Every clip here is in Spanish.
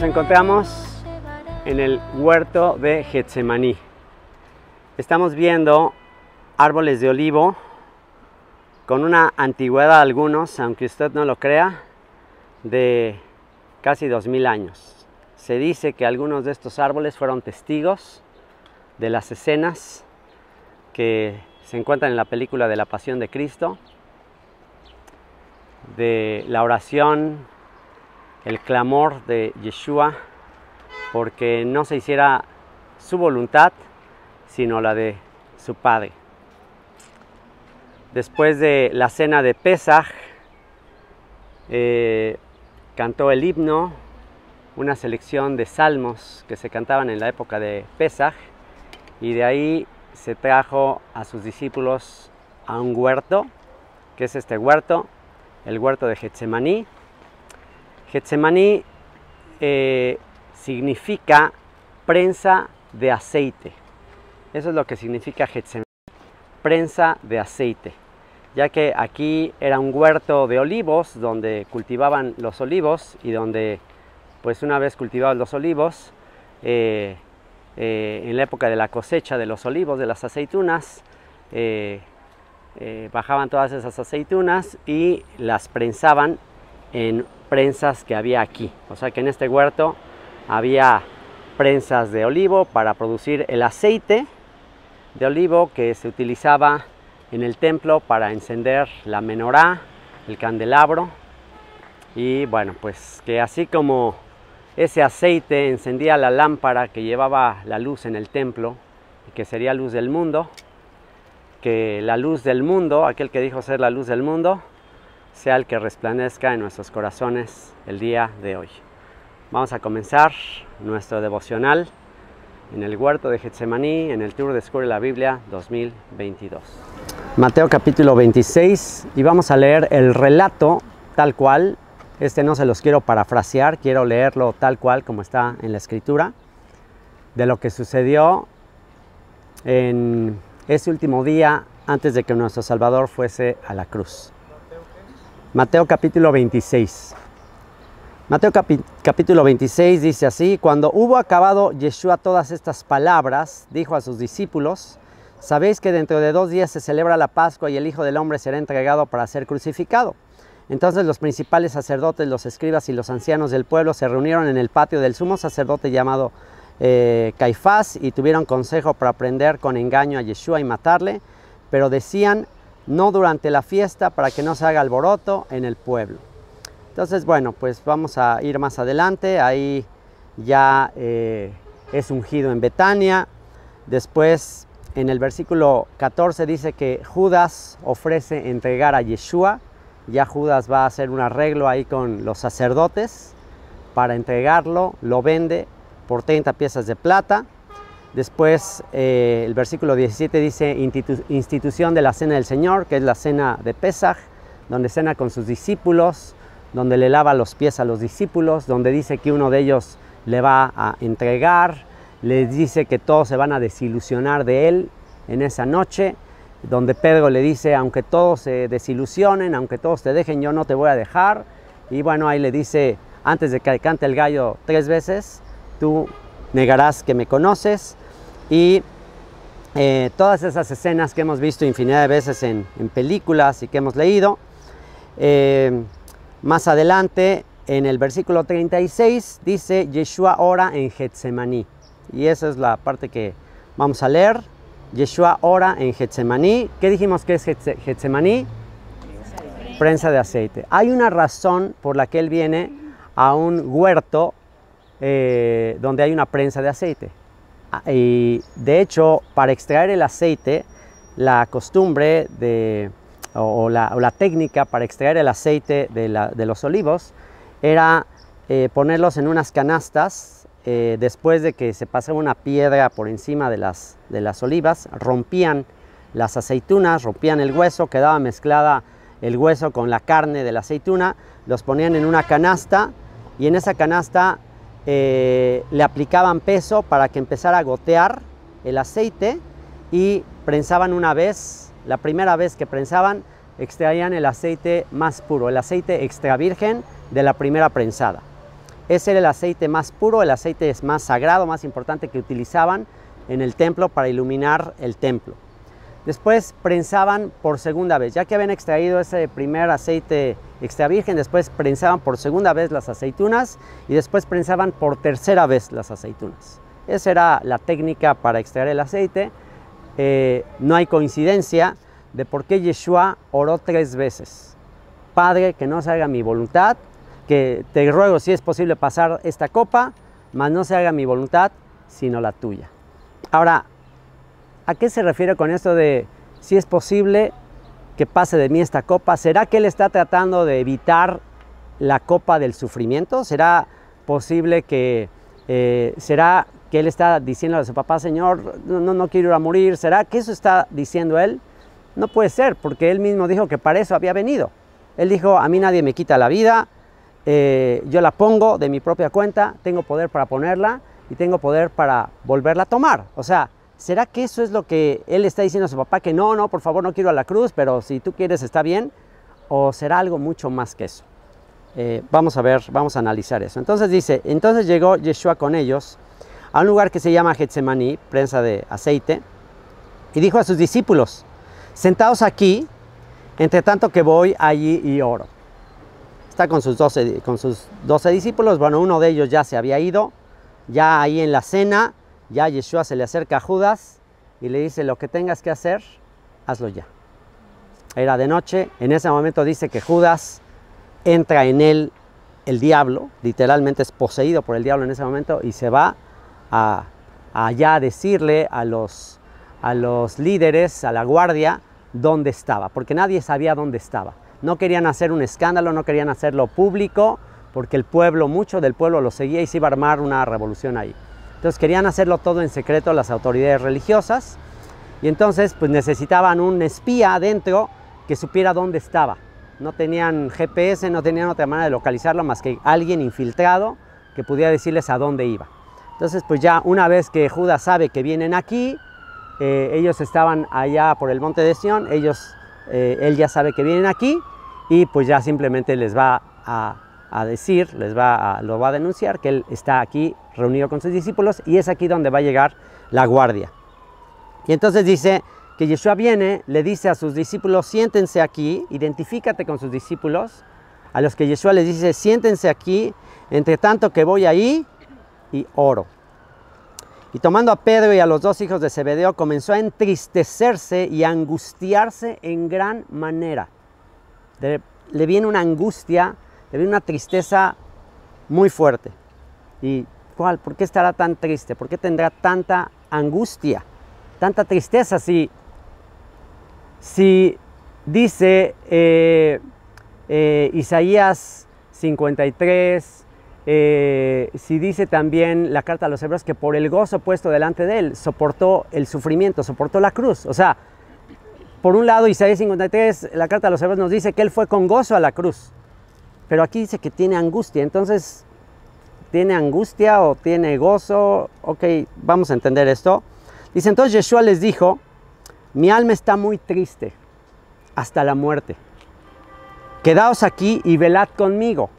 Nos encontramos en el huerto de Getsemaní. Estamos viendo árboles de olivo con una antigüedad, algunos, aunque usted no lo crea, de casi 2000 años. Se dice que algunos de estos árboles fueron testigos de las escenas que se encuentran en la película de la Pasión de Cristo, de la oración, el clamor de Yeshua, porque no se hiciera su voluntad, sino la de su Padre. Después de la cena de Pesaj, cantó el himno, una selección de salmos que se cantaban en la época de Pesaj, y de ahí se trajo a sus discípulos a un huerto, que es este huerto, el huerto de Getsemaní. Getsemaní significa prensa de aceite. Eso es lo que significa Getsemaní, prensa de aceite, ya que aquí era un huerto de olivos donde cultivaban los olivos y donde, pues una vez cultivados los olivos, en la época de la cosecha de los olivos, de las aceitunas, bajaban todas esas aceitunas y las prensaban en prensas que había aquí. O sea que en este huerto había prensas de olivo para producir el aceite de olivo que se utilizaba en el templo para encender la menorá, el candelabro. Y bueno, pues que así como ese aceite encendía la lámpara que llevaba la luz en el templo, y que sería luz del mundo, que la luz del mundo, aquel que dijo ser la luz del mundo, sea el que resplandezca en nuestros corazones el día de hoy. Vamos a comenzar nuestro devocional en el huerto de Getsemaní, en el Tour Descubre la Biblia 2022. Mateo capítulo 26, y vamos a leer el relato tal cual. No se los quiero parafrasear, quiero leerlo tal cual como está en la escritura, de lo que sucedió en ese último día antes de que nuestro Salvador fuese a la cruz. Mateo capítulo 26. Mateo capítulo 26 dice así: Cuando hubo acabado Yeshua todas estas palabras, dijo a sus discípulos: Sabéis que dentro de 2 días se celebra la Pascua y el Hijo del Hombre será entregado para ser crucificado. Entonces los principales sacerdotes, los escribas y los ancianos del pueblo se reunieron en el patio del sumo sacerdote llamado Caifás y tuvieron consejo para prender con engaño a Yeshua y matarle, pero decían: no durante la fiesta, para que no se haga alboroto en el pueblo. Entonces, bueno, pues vamos a ir más adelante. Ahí ya es ungido en Betania. Después, en el versículo 14 dice que Judas ofrece entregar a Yeshua. Ya Judas va a hacer un arreglo ahí con los sacerdotes para entregarlo. Lo vende por 30 piezas de plata. Después el versículo 17 dice institución de la cena del Señor, que es la cena de Pesaj, donde cena con sus discípulos, donde le lava los pies a los discípulos, donde dice que uno de ellos le va a entregar, les dice que todos se van a desilusionar de él en esa noche, donde Pedro le dice: aunque todos se desilusionen, aunque todos te dejen, yo no te voy a dejar. Y bueno, ahí le dice, antes de que cante el gallo 3 veces, tú negarás que me conoces. Y todas esas escenas que hemos visto infinidad de veces en películas y que hemos leído. Más adelante, en el versículo 36, dice: Yeshua ora en Getsemaní. Y esa es la parte que vamos a leer. Yeshua ora en Getsemaní. ¿Qué dijimos que es Getsemaní? Prensa de aceite. Hay una razón por la que él viene a un huerto donde hay una prensa de aceite. Y de hecho, para extraer el aceite, la costumbre o la técnica para extraer el aceite de los olivos era ponerlos en unas canastas. Después de que se pasaba una piedra por encima de las olivas, rompían las aceitunas, rompían el hueso, quedaba mezclada el hueso con la carne de la aceituna, los ponían en una canasta y en esa canasta le aplicaban peso para que empezara a gotear el aceite y prensaban una vez. La primera vez que prensaban, extraían el aceite más puro, el aceite extra virgen de la primera prensada. Ese era el aceite más puro, el aceite más sagrado, más importante que utilizaban en el templo para iluminar el templo. Después prensaban por segunda vez, ya que habían extraído ese primer aceite extra virgen, después prensaban por segunda vez las aceitunas y después prensaban por tercera vez las aceitunas. Esa era la técnica para extraer el aceite. No hay coincidencia de por qué Yeshua oró 3 veces. Padre, que no se haga mi voluntad, que te ruego si es posible pasar esta copa, mas no se haga mi voluntad, sino la tuya. Ahora, ¿a qué se refiere con esto de si es posible que pase de mí esta copa? ¿Será que él está tratando de evitar la copa del sufrimiento? ¿Será posible que, será que él está diciendo a su papá, Señor, no quiero ir a morir? ¿Será que eso está diciendo él? No puede ser, porque él mismo dijo que para eso había venido. Él dijo, a mí nadie me quita la vida, yo la pongo de mi propia cuenta, tengo poder para ponerla y tengo poder para volverla a tomar. O sea, ¿será que eso es lo que él está diciendo a su papá? Que no, por favor, no quiero a la cruz, pero si tú quieres está bien. ¿O será algo mucho más que eso? Vamos a ver, vamos a analizar eso. Entonces dice, entonces llegó Yeshua con ellos a un lugar que se llama Getsemaní, prensa de aceite, y dijo a sus discípulos, sentaos aquí, entre tanto que voy allí y oro. Está con sus 12 discípulos, bueno, uno de ellos ya se había ido, ya ahí en la cena, ya Yeshua se le acerca a Judas y le dice, lo que tengas que hacer, hazlo ya. Era de noche, en ese momento dice que Judas entra en él el diablo, literalmente es poseído por el diablo en ese momento y se va allá a decirle a los líderes, a la guardia, dónde estaba, porque nadie sabía dónde estaba. No querían hacer un escándalo, no querían hacerlo público, porque el pueblo, mucho del pueblo lo seguía y se iba a armar una revolución ahí. Entonces querían hacerlo todo en secreto las autoridades religiosas y entonces pues necesitaban un espía adentro que supiera dónde estaba. No tenían GPS, no tenían otra manera de localizarlo más que alguien infiltrado que pudiera decirles a dónde iba. Entonces pues ya una vez que Judas sabe que vienen aquí, ellos estaban allá por el monte de Sión, él ya sabe que vienen aquí y pues ya simplemente les va a decir, lo va a denunciar que él está aquí reunido con sus discípulos y es aquí donde va a llegar la guardia. Y entonces dice que Yeshua viene, le dice a sus discípulos, siéntense aquí, identifícate con sus discípulos, a los que Yeshua les dice, siéntense aquí, entre tanto que voy ahí y oro. Y tomando a Pedro y a los 2 hijos de Zebedeo, comenzó a entristecerse y a angustiarse en gran manera. Le viene una angustia, le viene una tristeza muy fuerte. ¿Y cuál? ¿Por qué estará tan triste? ¿Por qué tendrá tanta angustia, tanta tristeza? Si dice Isaías 53, si dice también la carta a los hebreos que por el gozo puesto delante de él soportó el sufrimiento, soportó la cruz. O sea, por un lado Isaías 53, la carta a los hebreos nos dice que él fue con gozo a la cruz, pero aquí dice que tiene angustia. Entonces, ¿tiene angustia o tiene gozo? Ok, vamos a entender esto. Dice, entonces Yeshua les dijo, mi alma está muy triste hasta la muerte. Quedaos aquí y velad conmigo.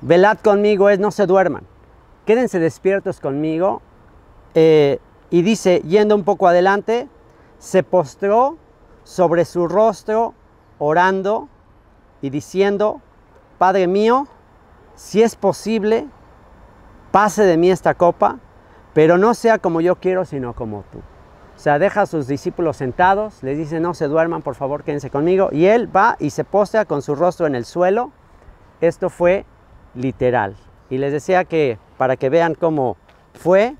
Velad conmigo es no se duerman. Quédense despiertos conmigo. Y dice, yendo un poco adelante, se postró sobre su rostro orando y diciendo, Padre mío, si es posible, pase de mí esta copa, pero no sea como yo quiero, sino como tú. O sea, deja a sus discípulos sentados, les dice, no se duerman, por favor, quédense conmigo. Y él va y se postra con su rostro en el suelo. Esto fue literal. Y les decía que para que vean cómo fue,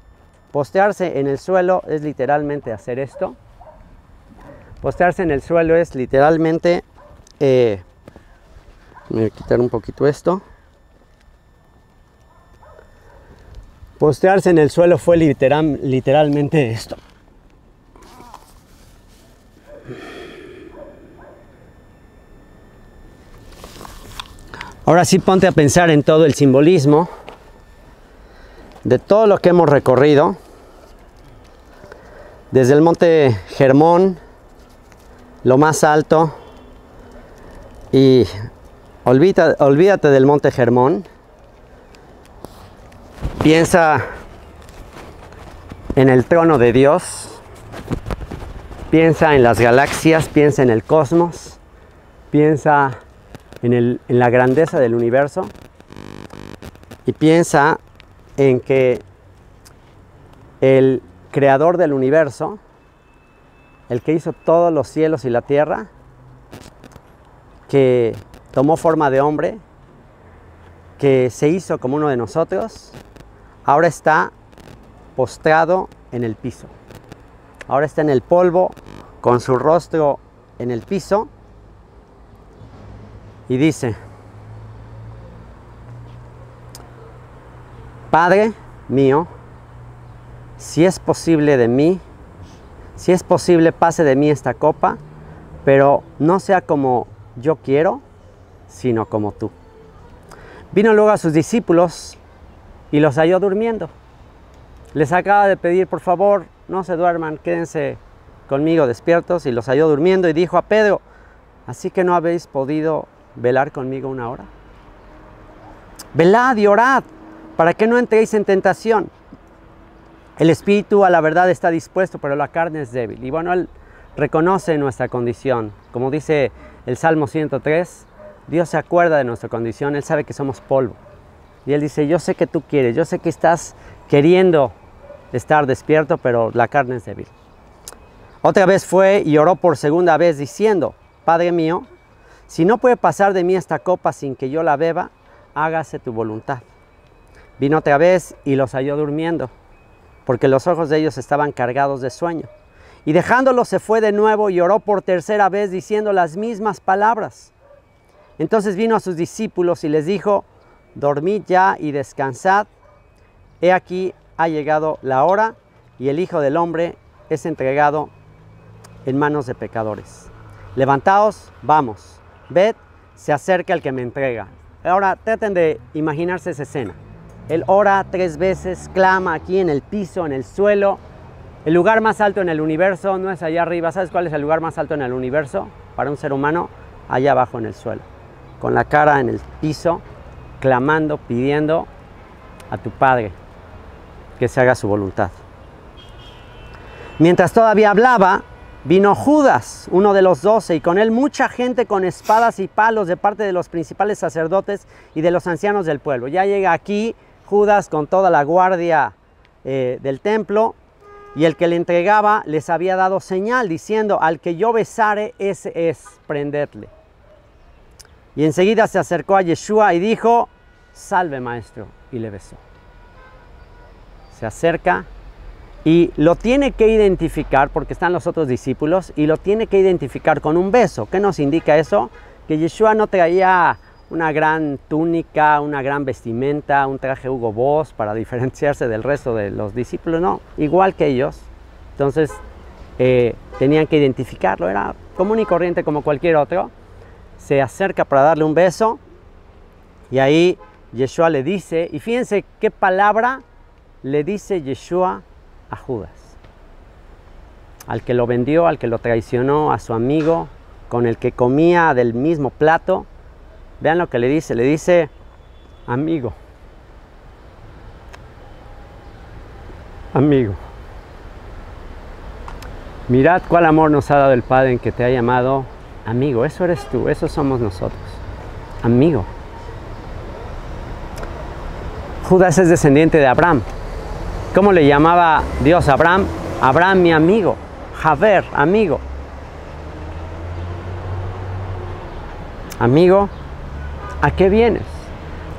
postrarse en el suelo es literalmente hacer esto. Postrarse en el suelo es literalmente, voy a quitar un poquito esto. Postrarse en el suelo fue literalmente esto. Ahora sí ponte a pensar en todo el simbolismo de todo lo que hemos recorrido. Desde el monte Hermón, lo más alto, y olvídate del monte Hermón. Piensa en el trono de Dios, piensa en las galaxias, piensa en el cosmos, piensa en la grandeza del universo y piensa en que el creador del universo, el que hizo todos los cielos y la tierra, que tomó forma de hombre, que se hizo como uno de nosotros, ahora está postrado en el piso. Ahora está en el polvo, con su rostro en el piso, y dice: Padre mío, si es posible de mí, si es posible, pase de mí esta copa, pero no sea como yo quiero, sino como tú. Vino luego a sus discípulos y los halló durmiendo. Les acaba de pedir: por favor, no se duerman, quédense conmigo despiertos, y los halló durmiendo y dijo a Pedro: ¿así que no habéis podido velar conmigo una hora? Velad y orad, para que no entréis en tentación. El espíritu a la verdad está dispuesto, pero la carne es débil. Y bueno, Él reconoce nuestra condición. Como dice el Salmo 103, Dios se acuerda de nuestra condición, Él sabe que somos polvo. Y Él dice: yo sé que tú quieres, yo sé que estás queriendo estar despierto, pero la carne es débil. Otra vez fue y oró por segunda vez diciendo: Padre mío, si no puede pasar de mí esta copa sin que yo la beba, hágase tu voluntad. Vino otra vez y los halló durmiendo, porque los ojos de ellos estaban cargados de sueño. Y dejándolos se fue de nuevo y oró por tercera vez diciendo las mismas palabras. Entonces vino a sus discípulos y les dijo: dormid ya y descansad. He aquí ha llegado la hora y el Hijo del Hombre es entregado en manos de pecadores. Levantaos, vamos, ved, se acerca el que me entrega. Ahora traten de imaginarse esa escena. Él ora 3 veces, clama aquí en el piso, en el suelo. El lugar más alto en el universo no es allá arriba. ¿Sabes cuál es el lugar más alto en el universo para un ser humano? Allá abajo en el suelo, con la cara en el piso, clamando, pidiendo a tu Padre que se haga su voluntad. Mientras todavía hablaba, vino Judas, uno de los 12, y con él mucha gente con espadas y palos de parte de los principales sacerdotes y de los ancianos del pueblo. Ya llega aquí Judas con toda la guardia del templo, y el que le entregaba les había dado señal diciendo: al que yo besare, ese es, prendedle. Y enseguida se acercó a Yeshua y dijo: salve, maestro, y le besó. Se acerca y lo tiene que identificar, porque están los otros discípulos, y lo tiene que identificar con un beso. ¿Qué nos indica eso? Que Yeshua no traía una gran túnica, una gran vestimenta, un traje Hugo Boss para diferenciarse del resto de los discípulos, no, igual que ellos. Entonces tenían que identificarlo, era común y corriente como cualquier otro. Se acerca para darle un beso y ahí Yeshua le dice, y fíjense qué palabra le dice Yeshua a Judas, al que lo vendió, al que lo traicionó, a su amigo con el que comía del mismo plato. Vean lo que le dice: amigo, amigo, mirad cuál amor nos ha dado el Padre en que te ha llamado amigo. Eso eres tú, eso somos nosotros, amigo. Judas es descendiente de Abraham. ¿Cómo le llamaba Dios a Abraham? Abraham, mi amigo, Javer, amigo. Amigo, ¿a qué vienes?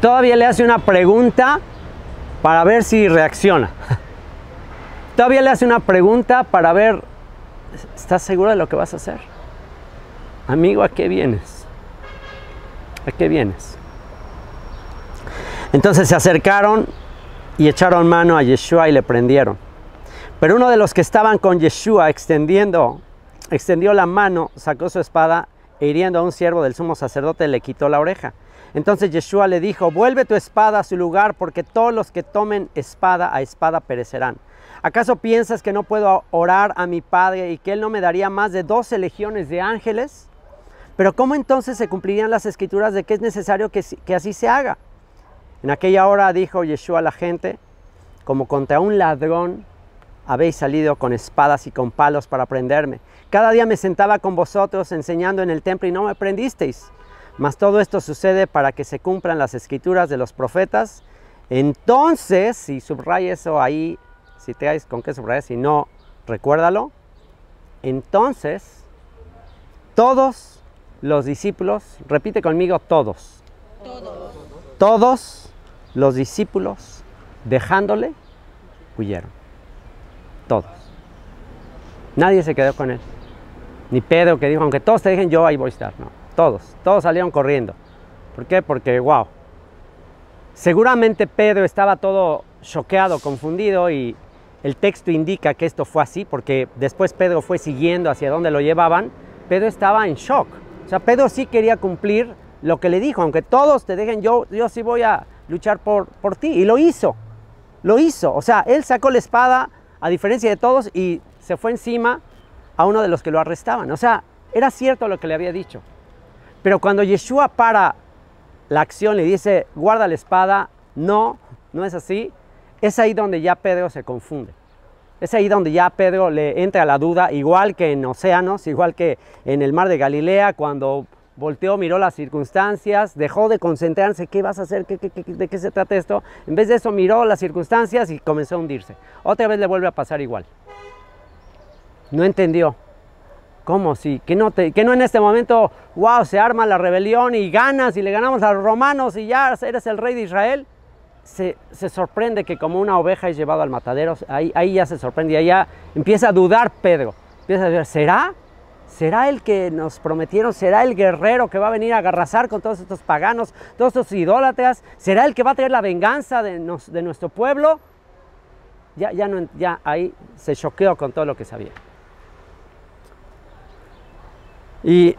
Todavía le hace una pregunta para ver si reacciona. Todavía le hace una pregunta para ver, ¿estás seguro de lo que vas a hacer? Amigo, ¿a qué vienes? ¿A qué vienes? Entonces se acercaron y echaron mano a Yeshua y le prendieron. Pero uno de los que estaban con Yeshua extendió la mano, sacó su espada e hiriendo a un siervo del sumo sacerdote le quitó la oreja. Entonces Yeshua le dijo: vuelve tu espada a su lugar, porque todos los que tomen espada a espada perecerán. ¿Acaso piensas que no puedo orar a mi Padre y que Él no me daría más de 12 legiones de ángeles? Pero ¿cómo entonces se cumplirían las escrituras de que es necesario que así se haga? En aquella hora dijo Yeshua a la gente: como contra un ladrón habéis salido con espadas y con palos para prenderme. Cada día me sentaba con vosotros enseñando en el templo y no me prendisteis. Mas todo esto sucede para que se cumplan las escrituras de los profetas. Entonces, si subraya eso ahí, si te dais con qué subrayar, si no, recuérdalo. Entonces, todos los discípulos, repite conmigo, todos. Todos los discípulos, dejándole, huyeron. Todos. Nadie se quedó con él. Ni Pedro, que dijo, aunque todos te dejen, yo ahí voy a estar. No, todos salieron corriendo. ¿Por qué? Porque, wow. Seguramente Pedro estaba todo choqueado, confundido, y el texto indica que esto fue así, porque después Pedro fue siguiendo hacia donde lo llevaban. Pedro estaba en shock. O sea, Pedro sí quería cumplir lo que le dijo, aunque todos te dejen, yo sí voy a luchar por ti. Y lo hizo. O sea, él sacó la espada, a diferencia de todos, y se fue encima a uno de los que lo arrestaban. O sea, era cierto lo que le había dicho. Pero cuando Yeshua para la acción, le dice, guarda la espada, no es así, es ahí donde ya Pedro se confunde. Es ahí donde ya Pedro le entra la duda, igual que en océanos, igual que en el mar de Galilea, cuando volteó, miró las circunstancias, dejó de concentrarse, ¿qué vas a hacer? ¿De qué se trata esto? En vez de eso miró las circunstancias y comenzó a hundirse. Otra vez le vuelve a pasar igual. No entendió. ¿Cómo? Sí, que no en este momento, wow, se arma la rebelión y ganas y le ganamos a los romanos y ya eres el rey de Israel. Se sorprende que como una oveja es llevado al matadero. Ahí ya se sorprende y ahí ya empieza a dudar Pedro. Empieza a decir, ¿será el que nos prometieron? ¿Será el guerrero que va a venir a arrasar con todos estos paganos, todos estos idólatras? ¿Será el que va a traer la venganza de nuestro pueblo? Ya ahí se choqueó con todo lo que sabía. Y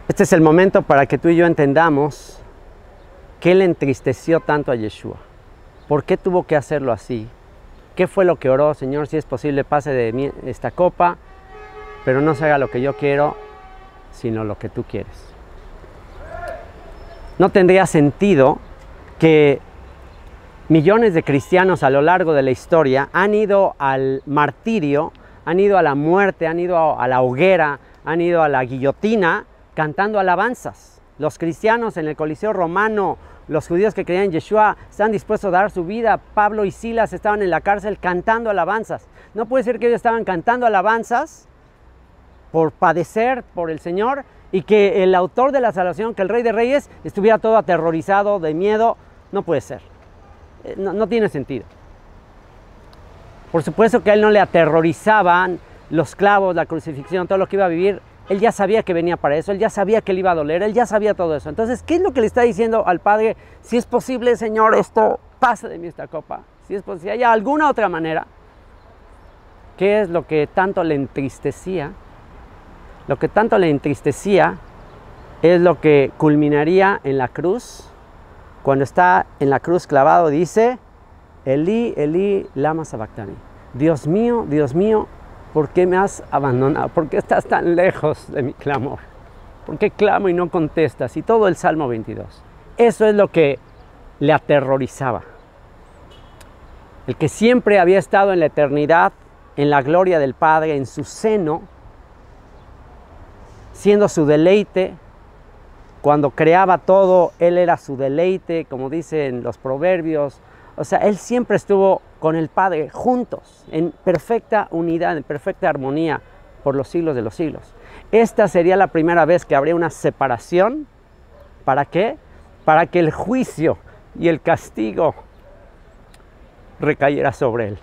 este es el momento para que tú y yo entendamos qué le entristeció tanto a Yeshua. ¿Por qué tuvo que hacerlo así? ¿Qué fue lo que oró? Señor, si es posible, pase de mí esta copa, pero no se haga lo que yo quiero, sino lo que tú quieres. No tendría sentido que millones de cristianos a lo largo de la historia han ido al martirio, han ido a la muerte, han ido a la hoguera, han ido a la guillotina cantando alabanzas. Los cristianos en el Coliseo Romano, los judíos que creían en Yeshua, están dispuestos a dar su vida. Pablo y Silas estaban en la cárcel cantando alabanzas. No puede ser que ellos estaban cantando alabanzas por padecer por el Señor y que el autor de la salvación, que el Rey de Reyes, estuviera todo aterrorizado, de miedo. No puede ser. No tiene sentido. Por supuesto que a él no le aterrorizaban los clavos, la crucifixión, todo lo que iba a vivir. Él ya sabía que venía para eso, él ya sabía que le iba a doler, él ya sabía todo eso. Entonces, ¿qué es lo que le está diciendo al Padre? Si es posible, Señor, esto pase de mí esta copa. Si es posible, si hay alguna otra manera. ¿Qué es lo que tanto le entristecía? Lo que tanto le entristecía es lo que culminaría en la cruz. Cuando está en la cruz clavado, dice, Elí, Elí, lama sabactani. Dios mío, ¿por qué me has abandonado? ¿Por qué estás tan lejos de mi clamor? ¿Por qué clamo y no contestas? Y todo el Salmo 22. Eso es lo que le aterrorizaba. El que siempre había estado en la eternidad, en la gloria del Padre, en su seno, siendo su deleite. Cuando creaba todo, Él era su deleite, como dicen los proverbios. O sea, Él siempre estuvo con el Padre juntos, en perfecta unidad, en perfecta armonía, por los siglos de los siglos. Esta sería la primera vez que habría una separación. ¿Para qué? Para que el juicio y el castigo recayera sobre Él.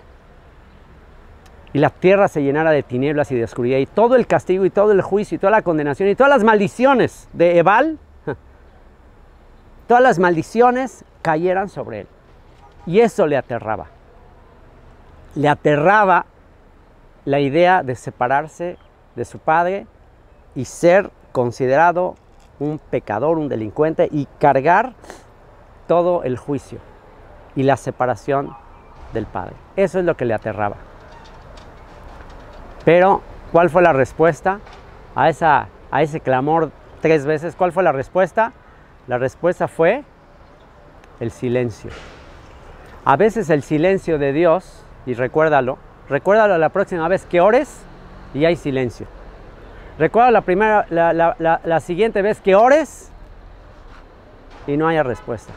Y la tierra se llenara de tinieblas y de oscuridad. Y todo el castigo y todo el juicio y toda la condenación y todas las maldiciones de Ebal, todas las maldiciones cayeran sobre Él. Y eso le aterraba. Le aterraba la idea de separarse de su Padre y ser considerado un pecador, un delincuente, y cargar todo el juicio y la separación del Padre. Eso es lo que le aterraba. Pero, ¿cuál fue la respuesta a ese clamor 3 veces? ¿Cuál fue la respuesta? La respuesta fue el silencio. A veces el silencio de Dios, y recuérdalo la próxima vez que ores y hay silencio. Recuérdalo la siguiente vez que ores y no haya respuesta.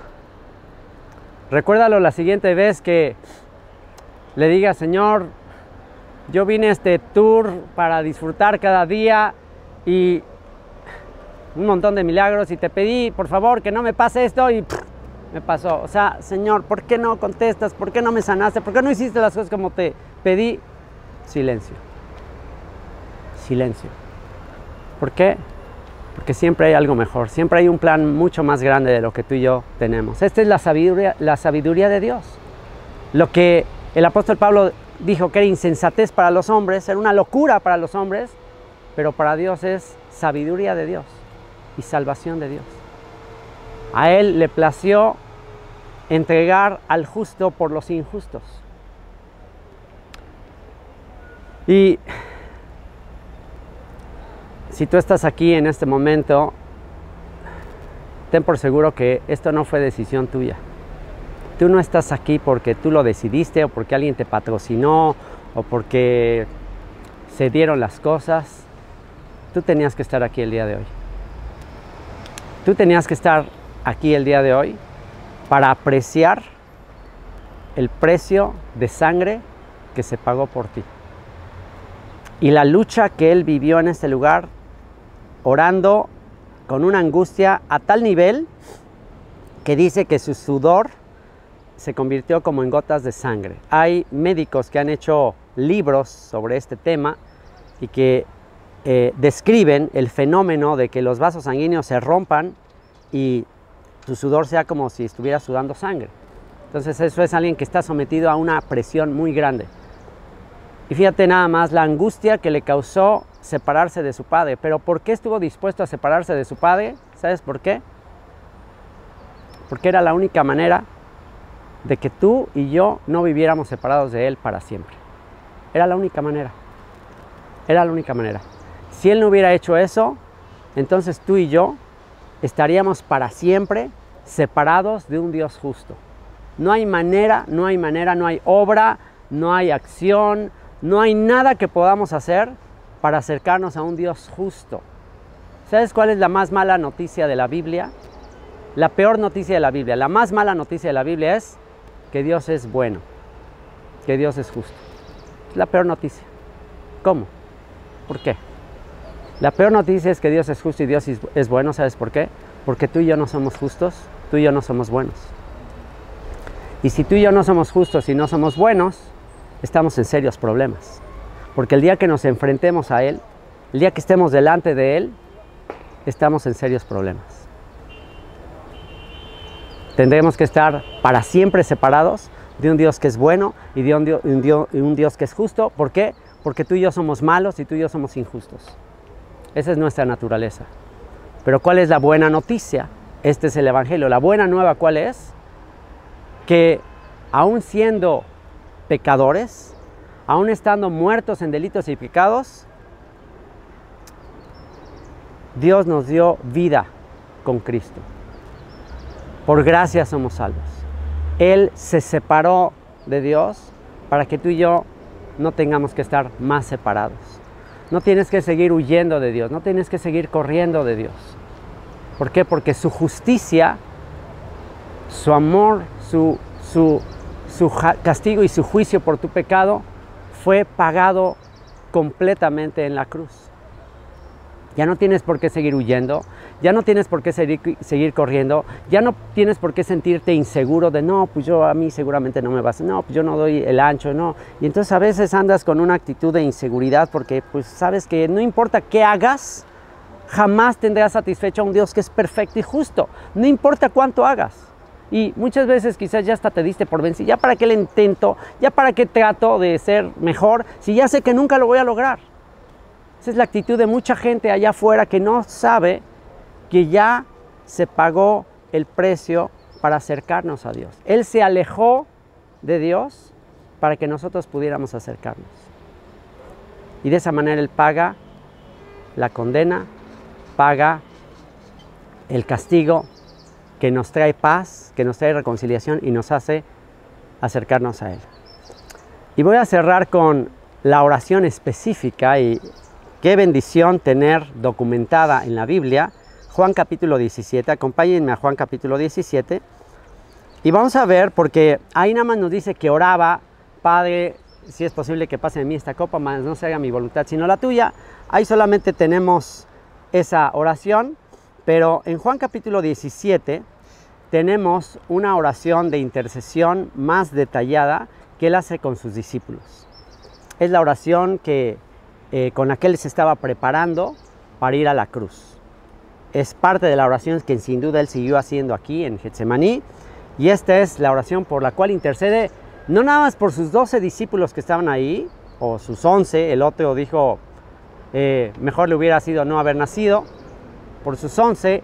Recuérdalo la siguiente vez que le digas, Señor, yo vine a este tour para disfrutar cada día y un montón de milagros y te pedí, por favor, que no me pase esto y me pasó. O sea, Señor, ¿por qué no contestas? ¿Por qué no me sanaste? ¿Por qué no hiciste las cosas como te pedí? Silencio. Silencio. ¿Por qué? Porque siempre hay algo mejor. Siempre hay un plan mucho más grande de lo que tú y yo tenemos. Esta es la sabiduría de Dios. Lo que el apóstol Pablo dijo que era insensatez para los hombres, era una locura para los hombres, pero para Dios es sabiduría de Dios y salvación de Dios. A Él le plació entregar al justo por los injustos. Y si tú estás aquí en este momento, ten por seguro que esto no fue decisión tuya. Tú no estás aquí porque tú lo decidiste o porque alguien te patrocinó o porque se dieron las cosas. Tú tenías que estar aquí el día de hoy. Tú tenías que estar aquí el día de hoy para apreciar el precio de sangre que se pagó por ti. Y la lucha que él vivió en este lugar, orando con una angustia a tal nivel que dice que su sudor se convirtió como en gotas de sangre. Hay médicos que han hecho libros sobre este tema y que describen el fenómeno de que los vasos sanguíneos se rompan y su sudor sea como si estuviera sudando sangre. Entonces eso es alguien que está sometido a una presión muy grande. Y fíjate nada más la angustia que le causó separarse de su padre. Pero ¿por qué estuvo dispuesto a separarse de su padre? ¿Sabes por qué? Porque era la única manera de que tú y yo no viviéramos separados de él para siempre. Era la única manera. Era la única manera. Si él no hubiera hecho eso, entonces tú y yo estaríamos para siempre separados de un Dios justo. No hay manera, no hay obra, no hay acción, no hay nada que podamos hacer para acercarnos a un Dios justo. ¿Sabes cuál es la más mala noticia de la Biblia? La peor noticia de la Biblia, la más mala noticia de la Biblia es que Dios es bueno, que Dios es justo. Es la peor noticia. ¿Cómo? ¿Por qué? La peor noticia es que Dios es justo y Dios es bueno. ¿Sabes por qué? Porque tú y yo no somos justos, tú y yo no somos buenos. Y si tú y yo no somos justos y no somos buenos, estamos en serios problemas. Porque el día que nos enfrentemos a Él, el día que estemos delante de Él, estamos en serios problemas. Tendremos que estar para siempre separados de un Dios que es bueno y de un Dios que es justo. ¿Por qué? Porque tú y yo somos malos y tú y yo somos injustos. Esa es nuestra naturaleza. Pero ¿cuál es la buena noticia? Este es el Evangelio. La buena nueva, ¿cuál es? Que aún siendo pecadores, aún estando muertos en delitos y pecados, Dios nos dio vida con Cristo. Por gracia somos salvos. Él se separó de Dios para que tú y yo no tengamos que estar más separados. No tienes que seguir huyendo de Dios, no tienes que seguir corriendo de Dios. ¿Por qué? Porque su justicia, su amor, su castigo y su juicio por tu pecado fue pagado completamente en la cruz. Ya no tienes por qué seguir huyendo, ya no tienes por qué seguir corriendo, ya no tienes por qué sentirte inseguro de no, pues a mí seguramente no me vas, no, pues yo no doy el ancho, no. Y entonces a veces andas con una actitud de inseguridad porque pues sabes que no importa qué hagas, jamás tendrás satisfecho a un Dios que es perfecto y justo, no importa cuánto hagas. Y muchas veces quizás ya hasta te diste por vencido, ya para qué le intento, ya para qué trato de ser mejor, si ya sé que nunca lo voy a lograr. Esa es la actitud de mucha gente allá afuera que no sabe que ya se pagó el precio para acercarnos a Dios. Él se alejó de Dios para que nosotros pudiéramos acercarnos. Y de esa manera Él paga la condena, paga el castigo que nos trae paz, que nos trae reconciliación y nos hace acercarnos a Él. Y voy a cerrar con la oración específica, y qué bendición tener documentada en la Biblia, Juan capítulo 17. Acompáñenme a Juan capítulo 17. Y vamos a ver, porque ahí nada más nos dice que oraba: Padre, si es posible que pase de mí esta copa, mas no se haga mi voluntad sino la tuya. Ahí solamente tenemos esa oración, pero en Juan capítulo 17 tenemos una oración de intercesión más detallada que Él hace con sus discípulos. Es la oración con la que Él se estaba preparando para ir a la cruz. Es parte de la oración que sin duda Él siguió haciendo aquí en Getsemaní. Y esta es la oración por la cual intercede, no nada más por sus 12 discípulos que estaban ahí, o sus 11, el otro dijo, mejor le hubiera sido no haber nacido, por sus 11,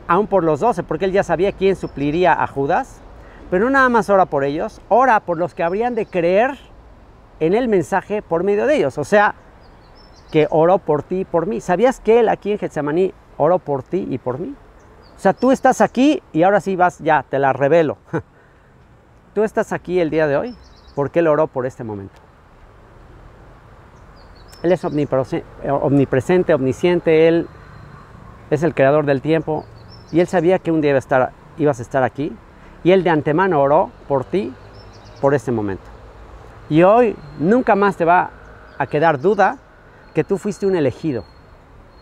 aún por los 12, porque Él ya sabía quién supliría a Judas, pero no nada más ora por ellos, ora por los que habrían de creer en el mensaje por medio de ellos, o sea, que oró por ti y por mí. ¿Sabías que Él aquí en Getsemaní oró por ti y por mí? O sea, tú estás aquí y ahora sí vas, ya, te la revelo. Tú estás aquí el día de hoy porque Él oró por este momento. Él es omnipresente, omnisciente, Él es el creador del tiempo y Él sabía que un día ibas a estar aquí y Él de antemano oró por ti, por este momento. Y hoy nunca más te va a quedar duda que tú fuiste un elegido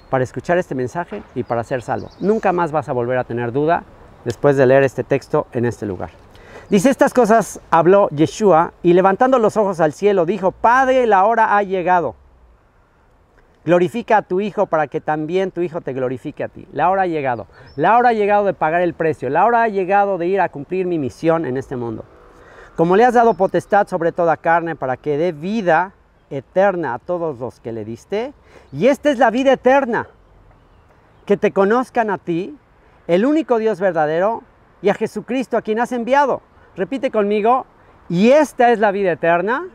para escuchar este mensaje y para ser salvo. Nunca más vas a volver a tener duda después de leer este texto en este lugar. Dice: estas cosas habló Yeshua y levantando los ojos al cielo dijo: Padre, la hora ha llegado. Glorifica a tu Hijo para que también tu Hijo te glorifique a ti. La hora ha llegado. La hora ha llegado de pagar el precio. La hora ha llegado de ir a cumplir mi misión en este mundo. Como le has dado potestad sobre toda carne para que dé vida eterna a todos los que le diste. Y esta es la vida eterna, que te conozcan a ti, el único Dios verdadero, y a Jesucristo a quien has enviado. Repite conmigo: y esta es la vida eterna,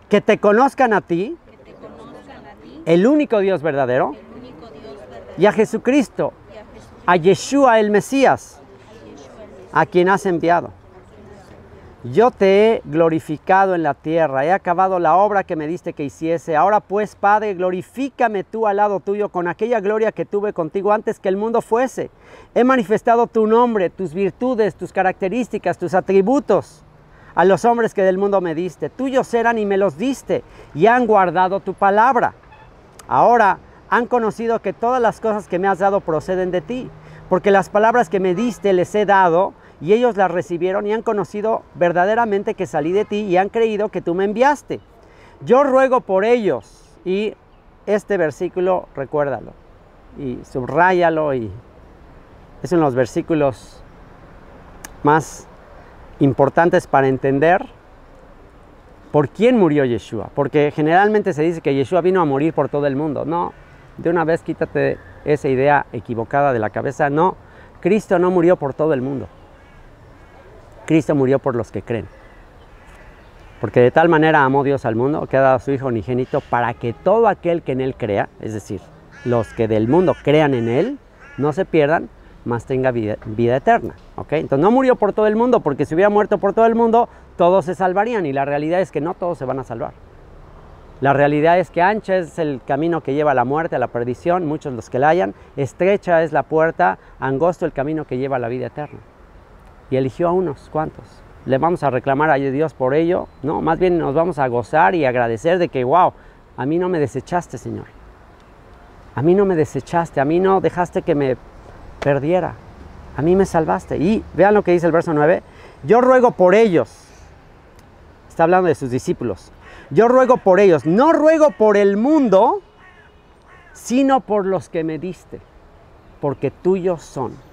que te conozcan a ti, el único Dios verdadero, y a Jesucristo, a Yeshua el Mesías, a quien has enviado. Yo te he glorificado en la tierra, he acabado la obra que me diste que hiciese. Ahora pues, Padre, glorifícame tú al lado tuyo con aquella gloria que tuve contigo antes que el mundo fuese. He manifestado tu nombre, tus virtudes, tus características, tus atributos a los hombres que del mundo me diste. Tuyos eran y me los diste, y han guardado tu palabra. Ahora han conocido que todas las cosas que me has dado proceden de ti, porque las palabras que me diste les he dado, y ellos las recibieron y han conocido verdaderamente que salí de ti y han creído que tú me enviaste. Yo ruego por ellos. Y este versículo, recuérdalo y subráyalo, y es uno de los versículos más importantes para entender por quién murió Yeshua. Porque generalmente se dice que Yeshua vino a morir por todo el mundo. No, de una vez quítate esa idea equivocada de la cabeza. No, Cristo no murió por todo el mundo. Cristo murió por los que creen. Porque de tal manera amó Dios al mundo que ha dado a su Hijo unigénito para que todo aquel que en Él crea, es decir, los que del mundo crean en Él, no se pierdan, mas tenga vida eterna. ¿Okay? Entonces no murió por todo el mundo, porque si hubiera muerto por todo el mundo, todos se salvarían. Y la realidad es que no todos se van a salvar. La realidad es que ancha es el camino que lleva a la muerte, a la perdición, muchos los que la hallan. Estrecha es la puerta, angosto el camino que lleva a la vida eterna. Y eligió a unos cuantos. ¿Le vamos a reclamar a Dios por ello? No, más bien nos vamos a gozar y agradecer de que, wow, a mí no me desechaste, Señor. A mí no me desechaste, a mí no dejaste que me perdiera. A mí me salvaste. Y vean lo que dice el verso 9. Yo ruego por ellos. Está hablando de sus discípulos. Yo ruego por ellos. No ruego por el mundo, sino por los que me diste. Porque tuyos son.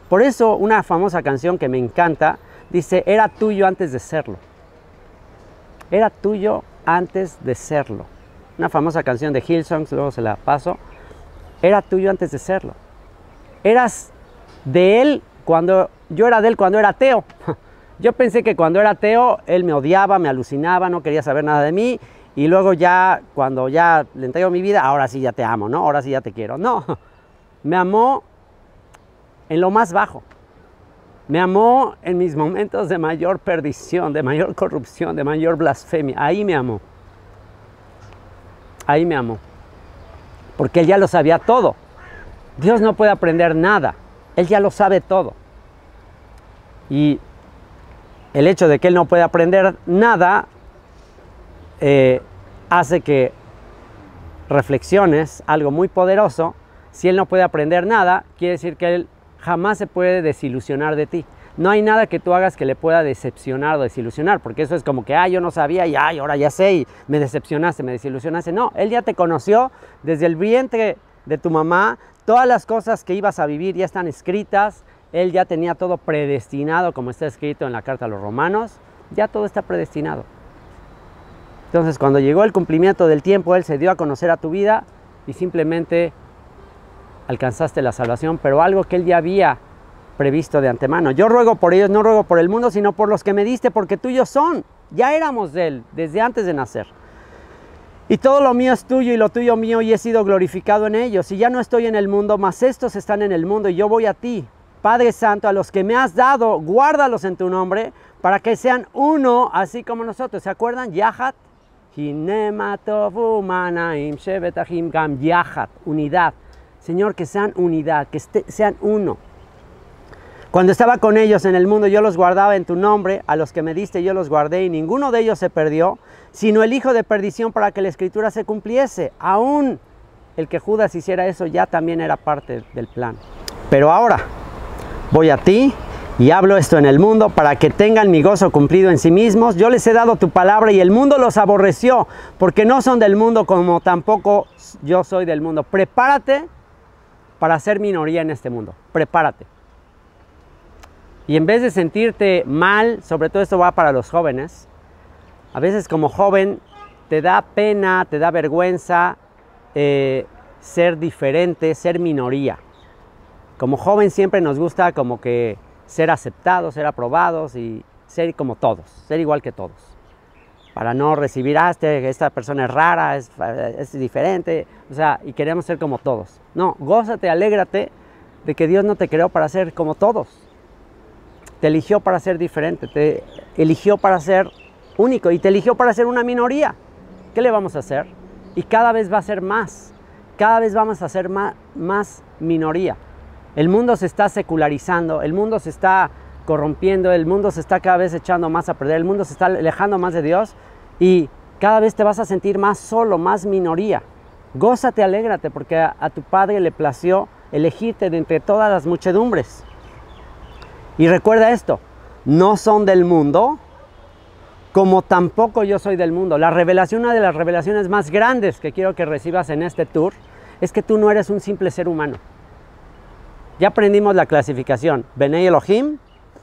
Por eso una famosa canción que me encanta dice: era tuyo antes de serlo. Era tuyo antes de serlo. Una famosa canción de Hillsong, luego se la paso. Era tuyo antes de serlo. Eras de Él cuando yo era de Él cuando era ateo. Yo pensé que cuando era ateo Él me odiaba, me alucinaba, no quería saber nada de mí. Y luego ya, cuando ya le entrego mi vida, ahora sí ya te amo, ¿no? Ahora sí ya te quiero. No, me amó en lo más bajo. Me amó en mis momentos de mayor perdición, de mayor corrupción, de mayor blasfemia. Ahí me amó. Ahí me amó. Porque Él ya lo sabía todo. Dios no puede aprender nada. Él ya lo sabe todo. Y el hecho de que Él no puede aprender nada hace que reflexiones algo muy poderoso. Si Él no puede aprender nada, quiere decir que Él jamás se puede desilusionar de ti. No hay nada que tú hagas que le pueda decepcionar o desilusionar, porque eso es como que, yo no sabía y ahora ya sé y me decepcionaste, me desilusionaste. No, Él ya te conoció desde el vientre de tu mamá. Todas las cosas que ibas a vivir ya están escritas. Él ya tenía todo predestinado, como está escrito en la carta a los Romanos. Ya todo está predestinado. Entonces, cuando llegó el cumplimiento del tiempo, Él se dio a conocer a tu vida y simplemente alcanzaste la salvación, pero algo que Él ya había previsto de antemano. Yo ruego por ellos, no ruego por el mundo, sino por los que me diste, porque tuyos son. Ya éramos de Él, desde antes de nacer. Y todo lo mío es tuyo y lo tuyo mío, y he sido glorificado en ellos. Y ya no estoy en el mundo, mas estos están en el mundo, y yo voy a ti. Padre Santo, a los que me has dado, guárdalos en tu nombre, para que sean uno, así como nosotros. ¿Se acuerdan? Yahat. Yahat, unidad. Señor, que sean unidad, que sean uno. Cuando estaba con ellos en el mundo, yo los guardaba en tu nombre, a los que me diste yo los guardé, y ninguno de ellos se perdió, sino el hijo de perdición, para que la escritura se cumpliese. Aún el que Judas hiciera eso ya también era parte del plan. Pero ahora voy a ti y hablo esto en el mundo, para que tengan mi gozo cumplido en sí mismos. Yo les he dado tu palabra y el mundo los aborreció, porque no son del mundo, como tampoco yo soy del mundo. Prepárate para ser minoría en este mundo. Prepárate. Y en vez de sentirte mal, sobre todo esto va para los jóvenes, a veces como joven te da pena, te da vergüenza ser diferente, ser minoría. Como joven siempre nos gusta como que ser aceptados, ser aprobados y ser como todos, ser igual que todos. Para no recibir, esta persona es rara, es diferente, o sea, y queremos ser como todos. No, gózate, alégrate de que Dios no te creó para ser como todos. Te eligió para ser diferente, te eligió para ser único y te eligió para ser una minoría. ¿Qué le vamos a hacer? Y cada vez va a ser más, cada vez vamos a ser más minoría. El mundo se está secularizando, el mundo se está corrompiendo, el mundo se está cada vez echando más a perder, el mundo se está alejando más de Dios y cada vez te vas a sentir más solo, más minoría. Gózate, alégrate, porque a tu Padre le plació elegirte de entre todas las muchedumbres. Y recuerda esto, no son del mundo, como tampoco yo soy del mundo. La revelación, una de las revelaciones más grandes que quiero que recibas en este tour, es que tú no eres un simple ser humano. Ya aprendimos la clasificación, Benei Elohim,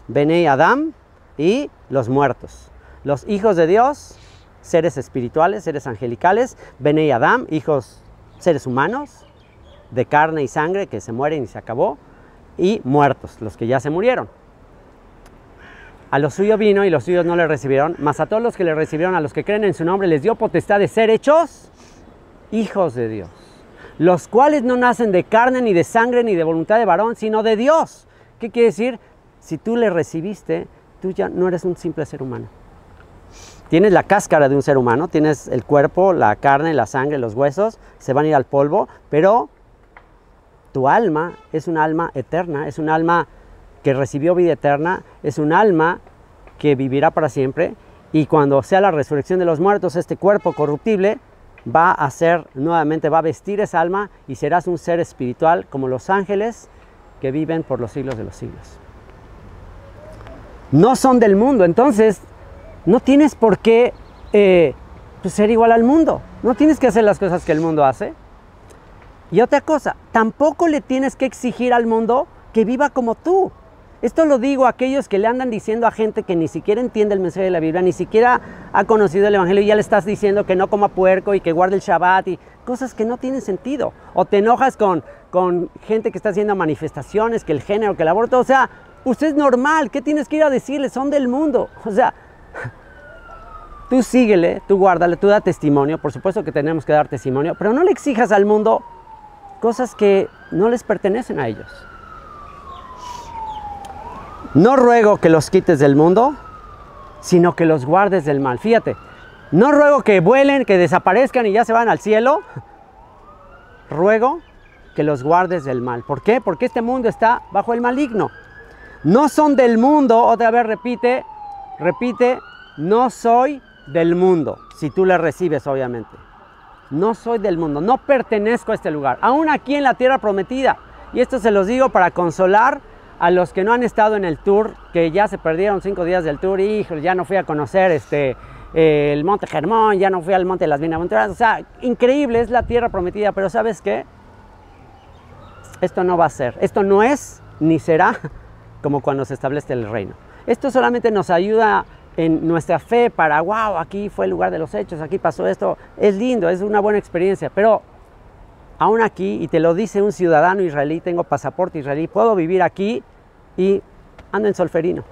Benei Adam y los muertos. Los hijos de Dios, seres espirituales, seres angelicales, Benei Adam, hijos, seres humanos, de carne y sangre que se mueren y se acabó, y muertos, los que ya se murieron. A los suyos vino y los suyos no le recibieron, mas a todos los que le recibieron, a los que creen en su nombre, les dio potestad de ser hechos hijos de Dios, los cuales no nacen de carne, ni de sangre, ni de voluntad de varón, sino de Dios. ¿Qué quiere decir? Si tú le recibiste, tú ya no eres un simple ser humano. Tienes la cáscara de un ser humano, tienes el cuerpo, la carne, la sangre, los huesos, se van a ir al polvo, pero tu alma es un alma eterna, es un alma que recibió vida eterna, es un alma que vivirá para siempre, y cuando sea la resurrección de los muertos, este cuerpo corruptible va a ser nuevamente, va a vestir esa alma y serás un ser espiritual como los ángeles que viven por los siglos de los siglos. No son del mundo, entonces no tienes por qué ser igual al mundo, no tienes que hacer las cosas que el mundo hace. Y otra cosa, tampoco le tienes que exigir al mundo que viva como tú. Esto lo digo a aquellos que le andan diciendo a gente que ni siquiera entiende el mensaje de la Biblia, ni siquiera ha conocido el Evangelio, y ya le estás diciendo que no coma puerco y que guarde el Shabbat y cosas que no tienen sentido. O te enojas con gente que está haciendo manifestaciones, que el género, que el aborto. O sea, usted es normal, ¿qué tienes que ir a decirle? Son del mundo. O sea, tú síguele, tú guárdale, tú da testimonio. Por supuesto que tenemos que dar testimonio, pero no le exijas al mundo cosas que no les pertenecen a ellos. No ruego que los quites del mundo, sino que los guardes del mal. Fíjate, no ruego que vuelen, que desaparezcan y ya se van al cielo. Ruego que los guardes del mal. ¿Por qué? Porque este mundo está bajo el maligno. No son del mundo, otra vez repite, no soy del mundo, si tú le recibes obviamente. No soy del mundo, no pertenezco a este lugar, aún aquí en la tierra prometida. Y esto se los digo para consolar a los que no han estado en el tour, que ya se perdieron 5 días del tour, hijo, ya no fui a conocer el Monte Hermón, ya no fui al Monte de las Bienaventuranzas. O sea, increíble, es la tierra prometida, pero ¿sabes qué? Esto no va a ser, esto no es ni será como cuando se establece el reino. Esto solamente nos ayuda en nuestra fe para, wow, aquí fue el lugar de los hechos, aquí pasó esto. Es lindo, es una buena experiencia, pero aún aquí, y te lo dice un ciudadano israelí, tengo pasaporte israelí, puedo vivir aquí y ando en Solferino.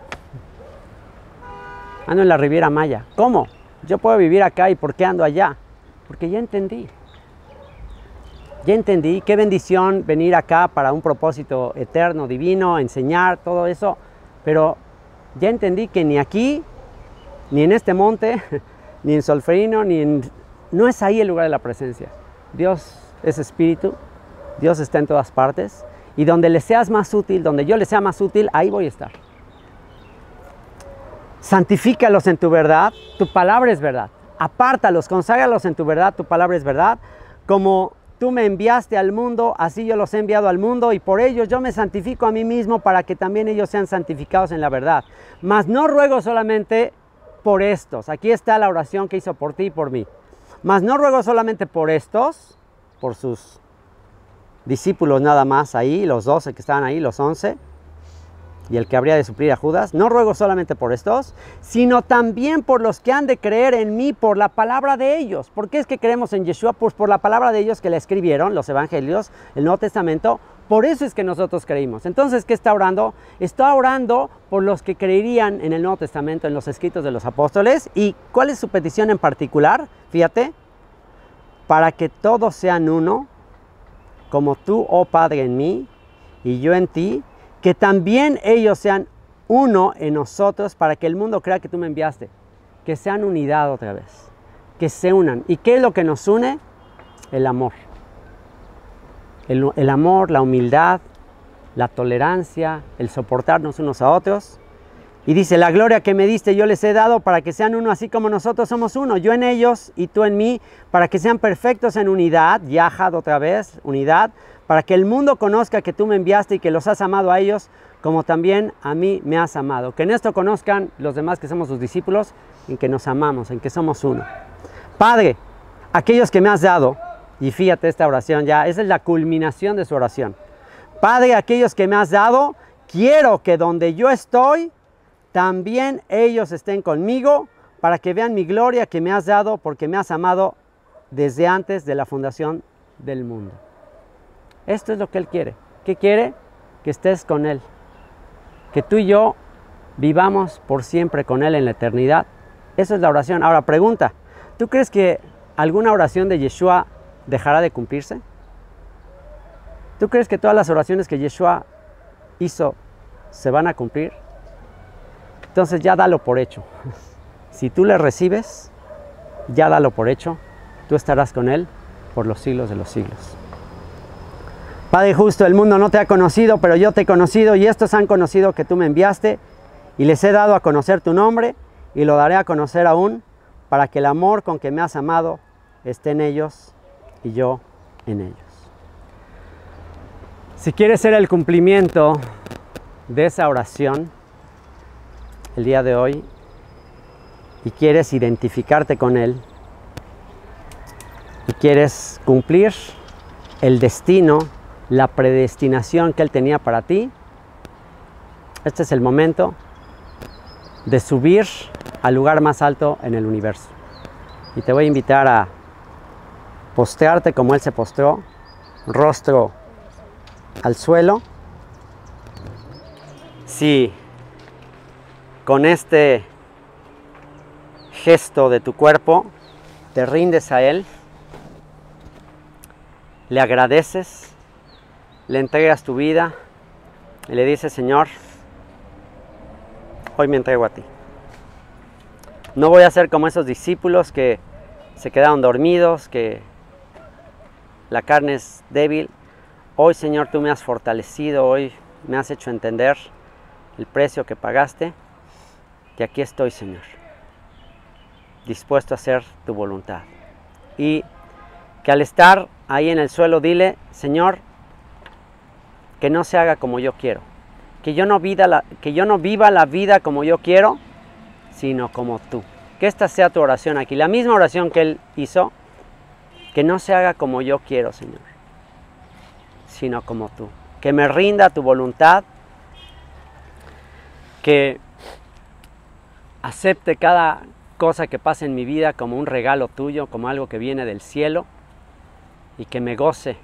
Ando en la Riviera Maya. ¿Cómo? Yo puedo vivir acá y ¿por qué ando allá? Porque ya entendí. Ya entendí, qué bendición venir acá para un propósito eterno, divino, enseñar, todo eso. Pero ya entendí que ni aquí, ni en este monte, ni en Solferino, no es ahí el lugar de la presencia. Dios es espíritu, Dios está en todas partes. Y donde le seas más útil, donde yo le sea más útil, ahí voy a estar. Santifícalos en tu verdad, tu palabra es verdad. Apártalos, conságralos en tu verdad, tu palabra es verdad. Como tú me enviaste al mundo, así yo los he enviado al mundo, y por ellos yo me santifico a mí mismo para que también ellos sean santificados en la verdad. Mas no ruego solamente por estos. Aquí está la oración que hizo por ti y por mí. Mas no ruego solamente por estos, por sus discípulos nada más ahí, los 12 que estaban ahí, los 11, y el que habría de suplir a Judas. No ruego solamente por estos, sino también por los que han de creer en mí por la palabra de ellos. ¿Por qué es que creemos en Yeshua? Pues por la palabra de ellos que le escribieron, los evangelios, el Nuevo Testamento. Por eso es que nosotros creímos. Entonces, ¿qué está orando? Está orando por los que creerían en el Nuevo Testamento, en los escritos de los apóstoles. ¿Y cuál es su petición en particular? Fíjate, para que todos sean uno, como tú, oh Padre, en mí y yo en ti, que también ellos sean uno en nosotros, para que el mundo crea que tú me enviaste. Que sean unidad otra vez, que se unan. ¿Y qué es lo que nos une? El amor. El amor, la humildad, la tolerancia, el soportarnos unos a otros. Y dice, la gloria que me diste yo les he dado para que sean uno así como nosotros somos uno. Yo en ellos y tú en mí, para que sean perfectos en unidad, yahad otra vez, unidad, para que el mundo conozca que tú me enviaste y que los has amado a ellos, como también a mí me has amado. Que en esto conozcan los demás que somos sus discípulos, en que nos amamos, en que somos uno. Padre, aquellos que me has dado, y fíjate esta oración ya, esa es la culminación de su oración. Padre, aquellos que me has dado, quiero que donde yo estoy, también ellos estén conmigo, para que vean mi gloria que me has dado, porque me has amado desde antes de la fundación del mundo. Esto es lo que Él quiere. ¿Qué quiere? Que estés con Él. Que tú y yo vivamos por siempre con Él en la eternidad. Eso es la oración. Ahora, pregunta, ¿tú crees que alguna oración de Yeshua dejará de cumplirse? ¿Tú crees que todas las oraciones que Yeshua hizo se van a cumplir? Entonces ya dalo por hecho. Si tú le recibes, ya dalo por hecho. Tú estarás con Él por los siglos de los siglos. Padre justo, el mundo no te ha conocido, pero yo te he conocido, y estos han conocido que tú me enviaste, y les he dado a conocer tu nombre, y lo daré a conocer aún, para que el amor con que me has amado esté en ellos y yo en ellos. Si quieres ser el cumplimiento de esa oración el día de hoy, y quieres identificarte con Él, y quieres cumplir el destino, la predestinación que Él tenía para ti, este es el momento de subir al lugar más alto en el universo. Y te voy a invitar a postrarte como Él se postró, rostro al suelo. Si con este gesto de tu cuerpo te rindes a Él, le agradeces, le entregas tu vida y le dices, Señor, hoy me entrego a ti. No voy a ser como esos discípulos que se quedaron dormidos, que la carne es débil. Hoy, Señor, tú me has fortalecido, hoy me has hecho entender el precio que pagaste. Y aquí estoy, Señor, dispuesto a hacer tu voluntad. Y que al estar ahí en el suelo, dile, Señor, que no se haga como yo quiero. Que yo no viva la vida como yo quiero, sino como tú. Que esta sea tu oración aquí. La misma oración que él hizo, que no se haga como yo quiero, Señor, sino como tú. Que me rinda a tu voluntad, que acepte cada cosa que pase en mi vida como un regalo tuyo, como algo que viene del cielo, y que me goce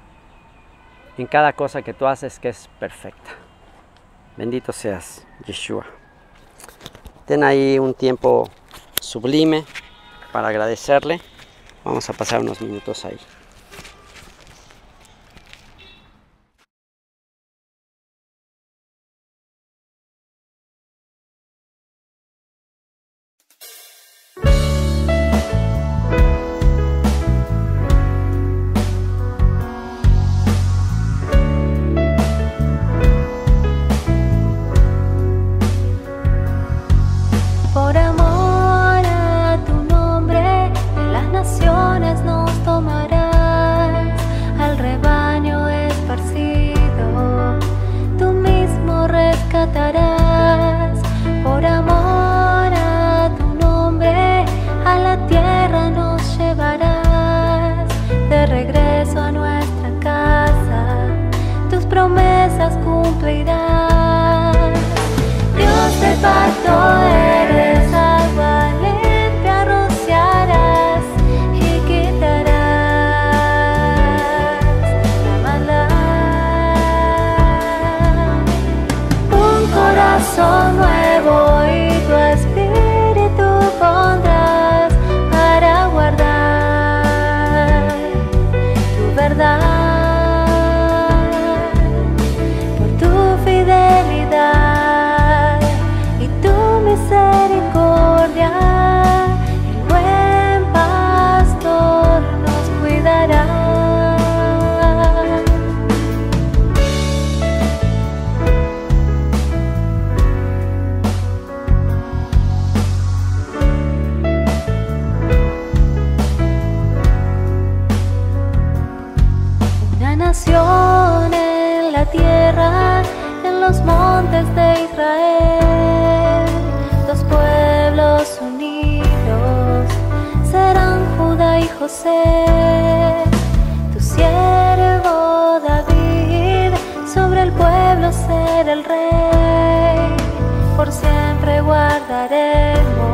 en cada cosa que tú haces que es perfecta. Bendito seas, Yeshua. Ten ahí un tiempo sublime para agradecerle. Vamos a pasar unos minutos ahí. Por amor a tu nombre, de las naciones nos tomarás, al rebaño esparcido, tú mismo rescatarás. Por amor a tu nombre, a la tierra nos llevarás, de regreso a nuestra casa, tus promesas cumplirás. Dios del pacto eres, agua limpia rociarás y quitarás la maldad. Un corazón nuevo y tu espíritu pondrás para guardar tu verdad. Por tu fidelidad y tu misericordia, el buen pastor nos cuidará. Una nación en la tierra, en los montes de Israel, dos pueblos unidos serán Judá y José. Tu siervo David sobre el pueblo será el rey, por siempre guardaremos